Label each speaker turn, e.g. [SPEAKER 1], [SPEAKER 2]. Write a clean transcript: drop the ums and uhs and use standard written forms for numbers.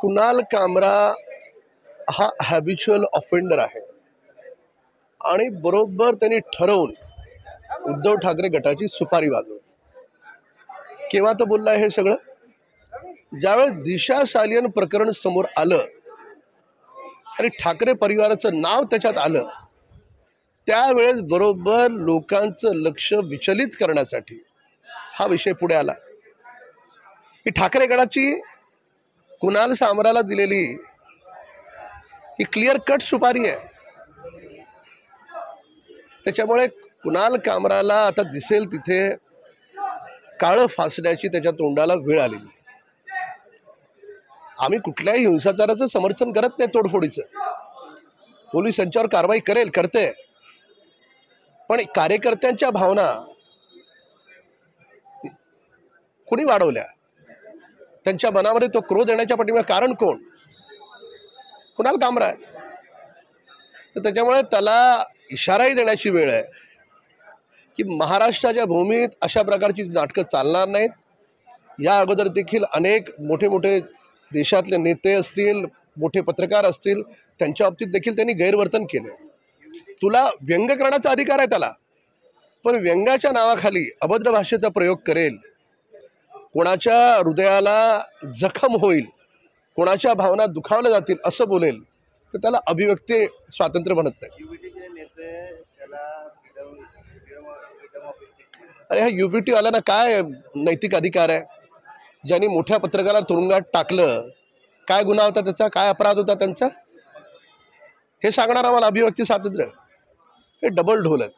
[SPEAKER 1] कुणाल कामरा हा habitual offender आहे आणि बरोबर त्यांनी ठरवून उद्धव ठाकरे गटाची सुपारी वाजवली। केव्हा तो बोलला हे सगळं? ज्यावेळेस दिशा सालियन प्रकरण समोर आलं आणि ठाकरे परिवाराचं नाव त्याच्यात आलं त्यावेळेस बरोबर लोकांचं लक्ष विचलित करण्यासाठी हा विषय पुढे आला। ही ठाकरे गटाची कुणाल कामराला दिलेली ही क्लिअर कट सुपारी आहे। त्याच्यामुळे कुणाल कामराला आता दिसेल तिथे काळं फासण्याची त्याच्या तोंडाला वेळ आलेली। आम्ही कुठल्याही हिंसाचाराचं समर्थन करत नाही, तोडफोडीचं। पोलीस यांच्यावर कारवाई करते, पण कार्यकर्त्यांच्या भावना कुणी वाढवल्या? त्यांच्या मनामध्ये तो क्रोध येण्याच्या पाठीमागे कारण कोण? कुणाल कामरा आहे। तर त्याच्यामुळे त्याला इशाराही देण्याची वेळ आहे की महाराष्ट्राच्या भूमीत अशा प्रकारची नाटकं चालणार नाहीत। या अगोदर देखील अनेक मोठे मोठे देशातले नेते असतील, मोठे पत्रकार असतील, त्यांच्या बाबतीत देखील त्यांनी गैरवर्तन केले। तुला व्यंग करण्याचा अधिकार आहे त्याला, पण व्यंगाच्या नावाखाली अभद्र भाषेचा प्रयोग करेल, कोणाच्या हृदयाला जखम होईल, कोणाच्या भावना दुखावल्या जातील असं बोलेल तर त्याला अभिव्यक्ती स्वातंत्र्य बनत नाही। अरे हा यूबीटी वाल्यांना काय नैतिक अधिकार आहे? ज्यांनी मोठ्या पत्रकाराला तुरुंगात टाकलं, काय गुन्हा होता त्याचा, काय अपराध होता त्यांचा, हे सांगणार आम्हाला अभिव्यक्ती स्वातंत्र्य? हे डबल ढोल आहेत।